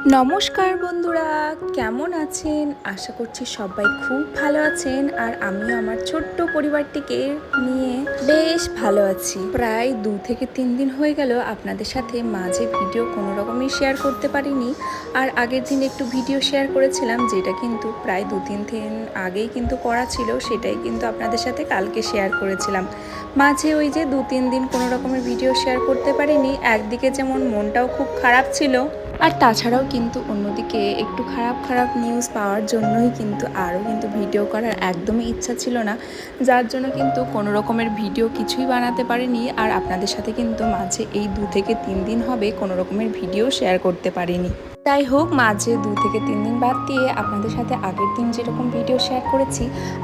নমস্কার বন্ধুরা, কেমন আছেন? আশা করছি সবাই খুব ভালো আছেন। আর আমিও আমার ছোট্ট পরিবারটিকে নিয়ে বেশ ভালো আছি। প্রায় 2 থেকে 3 দিন হয়ে গেল আপনাদের সাথে মাঝে ভিডিও কোনো রকমই শেয়ার করতে পারিনি। আর আগের দিন একটু ভিডিও শেয়ার করেছিলাম, যেটা কিন্তু প্রায় 2-3 দিন আগেই কিন্তু করা ছিল, সেটাই কিন্তু আপনাদের সাথে কালকে শেয়ার করেছিলাম। মাঝে ওই যে 2-3 দিন কোনো রকমের ভিডিও শেয়ার করতে পারিনি, একদিকে যেমন মনটাও খুব খারাপ ছিল, আর তাছাড়াও কিন্তু অন্যদিকে একটু খারাপ খারাপ নিউজ পাওয়ার জন্যই কিন্তু আরও কিন্তু ভিডিও করার একদমই ইচ্ছা ছিল না, যার জন্য কিন্তু কোনো রকমের ভিডিও কিছুই বানাতে পারিনি। আর আপনাদের সাথে কিন্তু মাঝে এই 2 থেকে 3 দিন হবে কোনো রকমের ভিডিও শেয়ার করতে পারিনি। যাই হোক, মাঝে 2 থেকে 3 দিন বাদ দিয়ে আপনাদের সাথে আগের দিন যেরকম ভিডিও শেয়ার করেছি,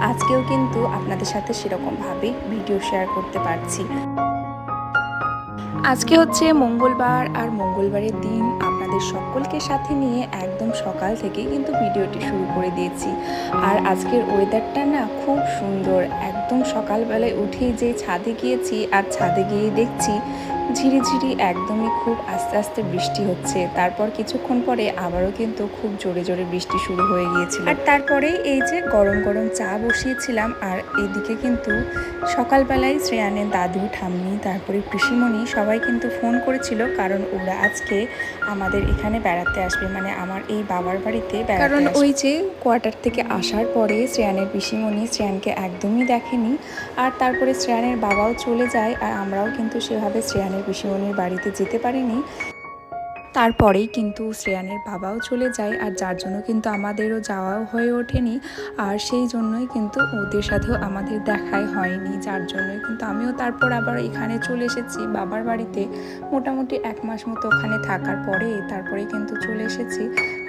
আজকেও কিন্তু আপনাদের সাথে সেরকমভাবেই ভিডিও শেয়ার করতে পারছি। আজকে হচ্ছে মঙ্গলবার, আর মঙ্গলবারের দিন আপনাদের সকলকে সাথে নিয়ে একদম সকাল থেকেই কিন্তু ভিডিওটি শুরু করে দিয়েছি। আর আজকের ওয়েদারটা না খুব সুন্দর, একদম সকালবেলায় উঠেই যে ছাদে গিয়েছি, আর ছাদে গিয়ে দেখছি ঝিরিঝিরি একদমই খুব আস্তে আস্তে বৃষ্টি হচ্ছে। তারপর কিছুক্ষণ পরে আবারও কিন্তু খুব জোরে জোরে বৃষ্টি শুরু হয়ে গিয়েছিল। আর তারপরে এই যে গরম গরম চা বসিয়েছিলাম, আর এদিকে কিন্তু সকালবেলায় শ্রেয়ানের দাদু ঠাম্মি তারপরে পিসিমণি সবাই কিন্তু ফোন করেছিল, কারণ ওরা আজকে আমাদের এখানে বেড়াতে আসবে, মানে আমার এই বাবার বাড়িতে বেড়াতে। কারণ ওই যে কোয়ার্টার থেকে আসার পরে শ্রেয়ানের পিসিমণি শ্রেয়ানকে একদমই দেখেনি, আর তারপরে শ্রেয়ানের বাবাও চলে যায়, আর আমরাও কিন্তু সেভাবে শ্রেয়ানের পিসিমণির বাড়িতে যেতে পারিনি। তারপরেই কিন্তু শ্রেয়ানের বাবাও চলে যায়, আর যার জন্য কিন্তু আমাদেরও যাওয়াও হয়ে ওঠেনি। আর সেই জন্যই কিন্তু ওদের সাথেও আমাদের দেখাই হয়নি, যার জন্যই কিন্তু আমিও তারপর আবার এখানে চলে এসেছি বাবার বাড়িতে। মোটামুটি 1 মাস মতো ওখানে থাকার পরে তারপরে কিন্তু চলে এসেছি।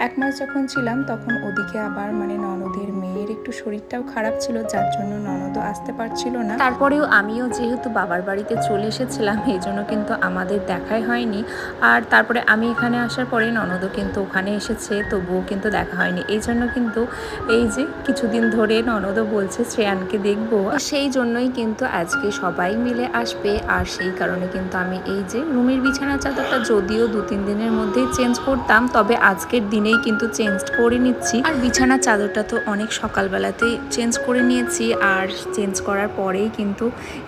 1 মাস যখন ছিলাম তখন ওদিকে আবার মানে ননদের মেয়ের একটু শরীরটাও খারাপ ছিল, যার জন্য ননদও আসতে পারছিল না। তারপরেও আমিও যেহেতু বাবার বাড়িতে চলে এসেছিলাম, এই জন্য কিন্তু আমাদের দেখাই হয়নি। আর তারপরে আমি এখানে আসার পরে ননদও কিন্তু ওখানে এসেছে, তবুও কিন্তু দেখা হয়নি। এই জন্য কিন্তু এই যে কিছুদিন ধরে ননদও বলছে শ্রেয়ানকে দেখবো, সেই জন্যই কিন্তু আজকে সবাই মিলে আসবে। আর সেই কারণে কিন্তু আমি এই যে রুমের বিছানা চাদরটা যদিও 2-3 দিনের মধ্যেই চেঞ্জ করতাম, তবে আজকের দিনেই কিন্তু চেঞ্জ করে নিচ্ছি। আর বিছানার চাদরটা তো অনেক সকালবেলাতেই চেঞ্জ করে নিয়েছি, আর চেঞ্জ করার পরেই কিন্তু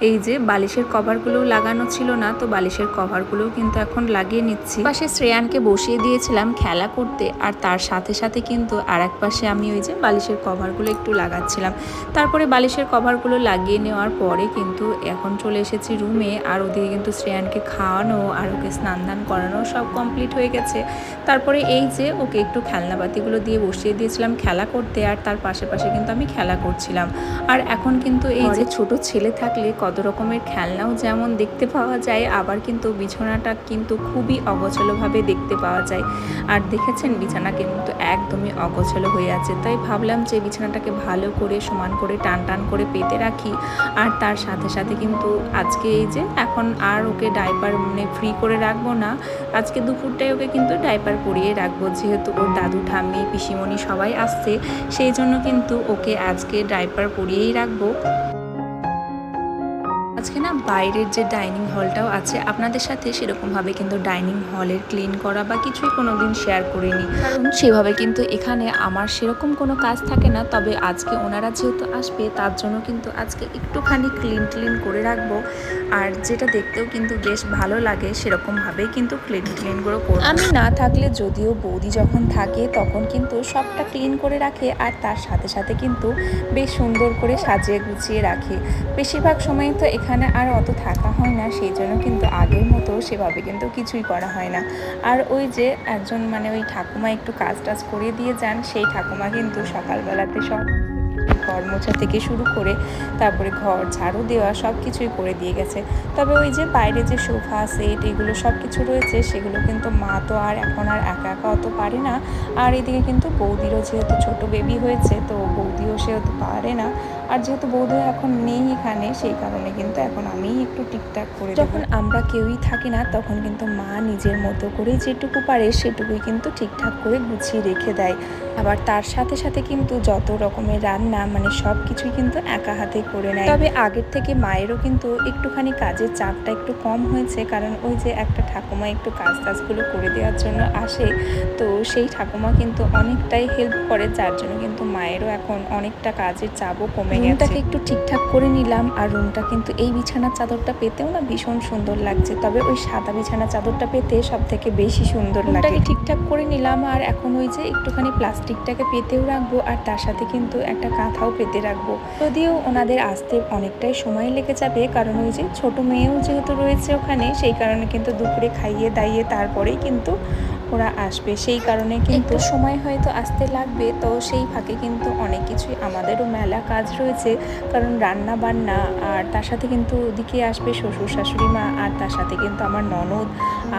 এই যে বালিশের কভারগুলোও লাগানো ছিল না, তো বালিশের কভারগুলোও কিন্তু এখন লাগিয়ে নিচ্ছি। পাশে শ্রেয়ানকে বসিয়ে দিয়েছিলাম খেলা করতে, আর তার সাথে সাথে কিন্তু আর এক পাশে আমি ওই যে বালিশের কভারগুলো একটু লাগাচ্ছিলাম। তারপরে বালিশের কভারগুলো লাগিয়ে নেওয়ার পরে কিন্তু এখন চলে এসেছি রুমে, আর ওদিকে কিন্তু শ্রেয়ানকে খাওয়ানো আর ওকে স্নান দান করানো সব কমপ্লিট হয়ে গেছে। তারপরে এই যে ওকে একটু খেলনাপাতিগুলো দিয়ে বসিয়ে দিয়েছিলাম খেলা করতে, আর তার পাশে পাশে কিন্তু আমি খেলা করছিলাম। আর এখন কিন্তু এই যে ছোট ছেলে থাকলে কত রকমের খেলনাও যেমন দেখতে পাওয়া যায়, আবার কিন্তু বিছানাটা কিন্তু খুবই অগোছালোভাবে দেখতে পাওয়া যায়। আর দেখেছেন বিছানা কিন্তু একদমই অগোছালো হয়ে আছে, তাই ভাবলাম যে বিছানাটাকে ভালো করে সমান করে টান টান করে পেতে রাখি। আর তার সাথে সাথে কিন্তু আজকে এই যে এখন আর ওকে ডাইপার মানে ফ্রি করে রাখবো না, আজকে দুপুরটাই ওকে কিন্তু ডাইপার পরিয়ে রাখবো, যেহেতু ওর দাদু ঠাম্মি পিসিমণি সবাই আসছে, সেই জন্য কিন্তু ওকে আজকে ডাইপার পরিয়েই রাখবো। আজকে না বাইরের যে ডাইনিং হলটাও আছে, আপনাদের সাথে সেরকমভাবে কিন্তু ডাইনিং হলের ক্লিন করা বা কিছুই কোনো দিন শেয়ার করিনি, কারণ সেভাবে কিন্তু এখানে আমার সেরকম কোনো কাজ থাকে না। তবে আজকে ওনারা যেহেতু আসবে, তার জন্য কিন্তু আজকে একটুখানি ক্লিন করে রাখবো। আর যেটা দেখতেও কিন্তু বেশ ভালো লাগে, সেরকমভাবেই কিন্তু ক্লিনগুলো করবো। আমি না থাকলে যদিও বৌদি যখন থাকে তখন কিন্তু সবটা ক্লিন করে রাখে, আর তার সাথে সাথে কিন্তু বেশ সুন্দর করে সাজিয়ে গুছিয়ে রাখে। বেশিরভাগ সময় তো এখানে আর অত থাকা হয় না, সেই জন্য কিন্তু আগের মতো সেভাবে কিন্তু কিছুই করা হয় না। আর ওই যে একজন মানে ওই ঠাকুমা একটু কাজ করে দিয়ে যান, সেই ঠাকুমা কিন্তু সকালবেলাতে সব ঘর মোছা থেকে শুরু করে তারপরে ঘর ঝাড়ু দেওয়া সব কিছুই করে দিয়ে গেছে। তবে ওই যে বাইরে যে সোফা সেট এগুলো সব কিছু রয়েছে, সেগুলো কিন্তু মা তো আর এখন আর একা একা অত পারে না। আর এদিকে কিন্তু বৌদিরও যেহেতু ছোট বেবি হয়েছে, তো বৌদিও সেহেতু পারে না। আর যেহেতু বৌদি এখন নেই এখানে, সেই কারণে কিন্তু এখন আমিই একটু ঠিকঠাক করে দেব। যখন আমরা কেউই থাকি না তখন কিন্তু মা নিজের মতো করে যেটুকু পারে সেটুকুই কিন্তু ঠিকঠাক করে গুছিয়ে রেখে দেয়। আবার তার সাথে সাথে কিন্তু যত রকমের রান্না মানে সব কিছুই কিন্তু একা হাতে করে নেয়। তবে আগের থেকে মায়েরও কিন্তু একটুখানি কাজের চাপটা একটু কম হয়েছে, কারণ ওই যে একটা ঠাকুমা একটু কাজ টাজগুলো করে দেওয়ার জন্য আসে, তো সেই ঠাকুমা কিন্তু অনেকটাই হেল্প করে, যার জন্য কিন্তু মায়েরও এখন অনেকটা কাজের চাপও কমে গেছে। রুমটাকে একটু ঠিকঠাক করে নিলাম, আর রুমটা কিন্তু এই বিছানার চাদরটা পেতেও না ভীষণ সুন্দর লাগছে, তবে ওই সাদা বিছানার চাদরটা পেতে সব থেকে বেশি সুন্দর লাগে। রুমটাকে ঠিকঠাক করে নিলাম, আর এখন ওই যে একটুখানি প্লাস্টিকটাকে পেতেও রাখবো, আর তার সাথে কিন্তু একটা কাঁথাও পেতে রাখবো। যদিও ওনাদের আসতে অনেকটাই সময় লেগে যাবে, কারণ ওই যে ছোট মেয়েও যেহেতু রয়েছে ওখানে, সেই কারণে কিন্তু দুপুরে খাইয়ে দাইয়ে তারপরেই কিন্তু ওরা আসবে, সেই কারণে কিন্তু সময় হয়তো আসতে লাগবে। তো সেই ফাঁকে কিন্তু অনেক কিছুই আমাদেরও মেলা কাজ রয়েছে, কারণ রান্না বান্না, আর তার সাথে কিন্তু ওদিকে আসবে শ্বশুর শাশুড়ি মা, আর তার সাথে কিন্তু আমার ননদ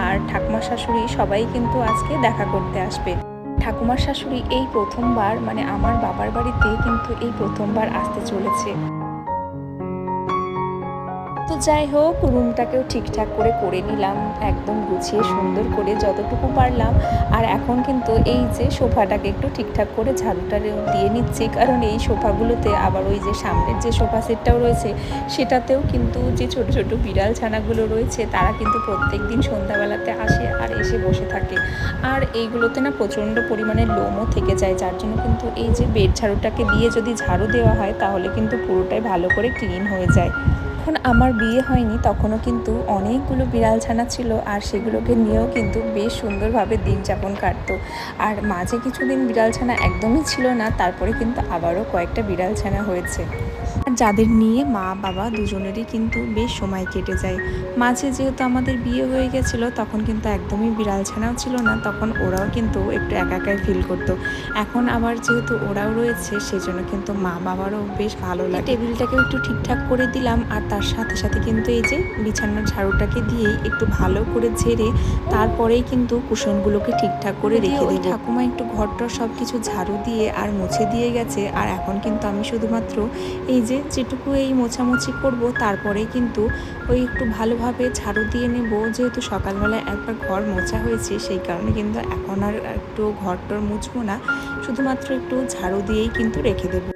আর ঠাকুমা শাশুড়ি সবাই কিন্তু আজকে দেখা করতে আসবে। ঠাকুমার শাশুড়ি এই প্রথমবার মানে আমার বাবার বাড়িতে কিন্তু এই প্রথমবার আসতে চলেছে। তো যাই হোক, রুমটাকেও ঠিকঠাক করে নিলাম, একদম গুছিয়ে সুন্দর করে যতটুকু পারলাম। আর এখন কিন্তু এই যে সোফাটাকে একটু ঠিকঠাক করে ঝাড়ুটা দিয়ে নিচ্ছি, কারণ এই সোফাগুলোতে আবার ওই যে সামনের যে সোফা সেটটাও রয়েছে সেটাতেও কিন্তু যে ছোট ছোট বিড়াল ছানাগুলো রয়েছে তারা কিন্তু প্রত্যেক দিন সন্ধ্যাবেলাতে আসে আর এসে বসে থাকে, আর এইগুলোতে না প্রচণ্ড পরিমাণে লোমও থেকে যায়, যার জন্য কিন্তু এই যে বেড ঝাড়ুটাকে দিয়ে যদি ঝাড়ু দেওয়া হয় তাহলে কিন্তু পুরোটাই ভালো করে ক্লিন হয়ে যায়। যখন আমার বিয়ে হয়নি তখনও কিন্তু অনেকগুলো বিড়াল ছানা ছিল, আর সেগুলোকে নিয়েও কিন্তু বেশ সুন্দরভাবে দিন যাপন কাটতো। আর মাঝে কিছুদিন বিড়াল ছানা একদমই ছিল না, তারপরে কিন্তু আবারও কয়েকটা বিড়াল ছানা হয়েছে। আর যাদের নিয়ে মা বাবা দুজনেরই কিন্তু বেশ সময় কেটে যায়। মাঝে যেহেতু আমাদের বিয়ে হয়ে গেছিলো তখন কিন্তু একদমই বিড়াল ছানাও ছিল না, তখন ওরাও কিন্তু একটু একা একাই ফিল করতো। এখন আবার যেহেতু ওরাও রয়েছে সেজন্য কিন্তু মা বাবারও বেশ ভালো লাগে। টেবিলটাকে একটু ঠিকঠাক করে দিলাম, আর তার সাথে সাথে কিন্তু এই যে বিছানার ঝাড়ুটাকে দিয়েই একটু ভালো করে ঝেড়ে তারপরেই কিন্তু কুশনগুলোকে ঠিকঠাক করে রেখে দেবো। ঠাকুমা একটু ঘরটা সব কিছু ঝাড়ু দিয়ে আর মুছে দিয়ে গেছে, আর এখন কিন্তু আমি শুধুমাত্র এই যেটুকু এই মোছামুছি করব তারপরে কিন্তু ওই একটু ভালোভাবে ঝাড়ু দিয়ে নেব, যেহেতু সকালবেলায় একবার ঘর মোছা হয়েছে সেই কারণে কিন্তু এখন আর একটু ঘরটর মুছবো না, শুধুমাত্র একটু ঝাড়ু দিয়েই কিন্তু রেখে দেবো।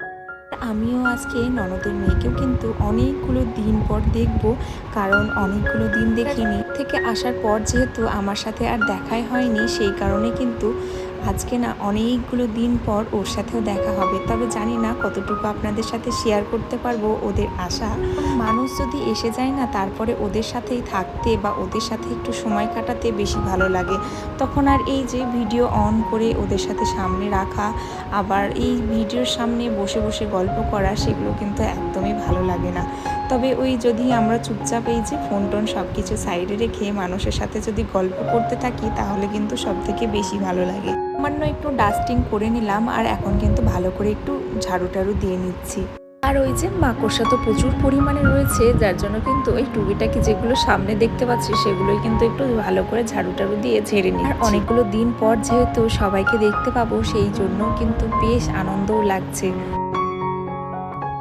আমিও আজকে ননদের মেয়েকেও কিন্তু অনেকগুলো দিন পর দেখব, কারণ অনেকগুলো দিন দেখিনি থেকে আসার পর যেহেতু আমার সাথে আর দেখাই হয়নি, সেই কারণে কিন্তু আজকে না অনেকগুলো দিন পর ওর সাথেও দেখা হবে। তবে জানি না কতটুকু আপনাদের সাথে শেয়ার করতে পারবো ওদের আশা। মানুষ যদি এসে যায় না তারপরে ওদের সাথেই থাকতে বা ওদের সাথে একটু সময় কাটাতে বেশি ভালো লাগে, তখন আর এই যে ভিডিও অন করে ওদের সাথে সামনে রাখা আবার এই ভিডিওর সামনে বসে বসে গল্প করা সেগুলো কিন্তু একদমই ভালো লাগে না। তবে ওই যদি আমরা চুপচাপ এই যে ফোন টোন সব কিছু সাইডে রেখে মানুষের সাথে যদি গল্প করতে থাকি তাহলে কিন্তু সব থেকে বেশি ভালো লাগে। সামান্য একটু ডাস্টিং করে নিলাম, আর এখন কিন্তু ভালো করে একটু ঝাড়ু টাড়ু দিয়ে নিচ্ছি। আর ওই যে মাকড়সা তো প্রচুর পরিমাণে রয়েছে, যার জন্য কিন্তু ওই টুকিটাকি যেগুলো সামনে দেখতে পাচ্ছি সেগুলোই কিন্তু একটু ভালো করে ঝাড়ু টাড়ু দিয়ে ঝেড়ে নিই। আর অনেকগুলো দিন পর যেহেতু সবাইকে দেখতে পাবো সেই জন্য কিন্তু বেশ আনন্দও লাগছে।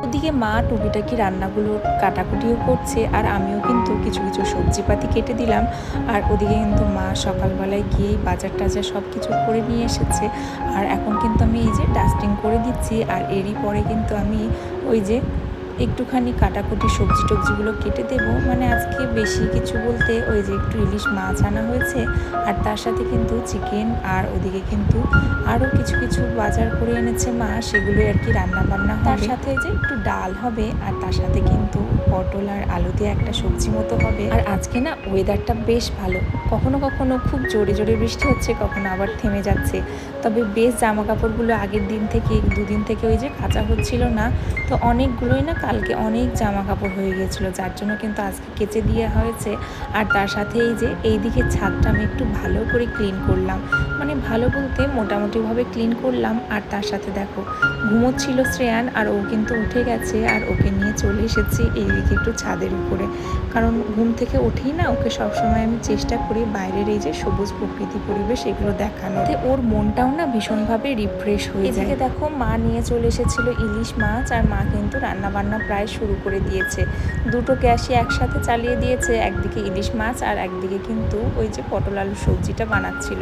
ওদিকে মা টুকিটাকি রান্নাগুলো কাটাকুটিও করছে, আর আমিও কিন্তু কিছু কিছু সবজিপাতি কেটে দিলাম। আর ওদিকে কিন্তু মা সকালবেলায় গিয়ে বাজার টাজার সব কিছু করে নিয়ে এসেছে, আর এখন কিন্তু আমি এই যে ডাস্টিং করে দিচ্ছি। আর এরই পরে কিন্তু আমি ওই যে একটুখানি কাটাকুটি সবজি টবজিগুলো কেটে দেবো, মানে আজকে বেশি কিছু বলতে ওই যে একটু ইলিশ মাছ আনা হয়েছে, আর তার সাথে কিন্তু চিকেন, আর ওদিকে কিন্তু আরও কিছু কিছু বাজার করে এনেছে মা, সেগুলোই আর কি রান্না বান্না হবে। তার সাথে যে একটু ডাল হবে, আর তার সাথে কিন্তু পটল আর আলু দিয়ে একটা সবজি মতো হবে। আর আজকে না ওয়েদারটা বেশ ভালো, কখনো কখনো খুব জোরে জোরে বৃষ্টি হচ্ছে, কখনো আবার থেমে যাচ্ছে। তবে বেশ জামা কাপড়গুলো আগের দিন থেকে দুদিন থেকে ওই যে কাচা হচ্ছিল না, তো অনেকগুলোই না কালকে অনেক জামা কাপড় হয়ে গিয়েছিলো, যার জন্য কিন্তু আজকে কেচে দেওয়া হয়েছে। আর তার সাথে এই যে এইদিকে ছাদটা আমি একটু ভালো করে ক্লিন করলাম, মানে ভালো বলতে মোটামুটিভাবে ক্লিন করলাম। আর তার সাথে দেখো ঘুমোচ্ছিল শ্রেয়ান, আর ও কিন্তু উঠে গেছে, আর ওকে নিয়ে চলে এসেছি এইদিকে একটু ছাদের উপরে। কারণ ঘুম থেকে উঠেই না ওকে সবসময় আমি চেষ্টা করি বাইরের এই যে সবুজ প্রকৃতি পরিবেশ এগুলো দেখানোতে, ওর মনটাও না ভীষণভাবে রিফ্রেশ হয়ে যায়। এদিকে দেখো মা নিয়ে চলে এসেছিল ইলিশ মাছ, আর মা কিন্তু রান্না বান্না প্রায় শুরু করে দিয়েছে। দুটো গ্যাসই একসাথে চালিয়ে দিয়েছে, একদিকে ইলিশ মাছ আর একদিকে কিন্তু ওই যে পটল আলু সবজিটা বানাচ্ছিল।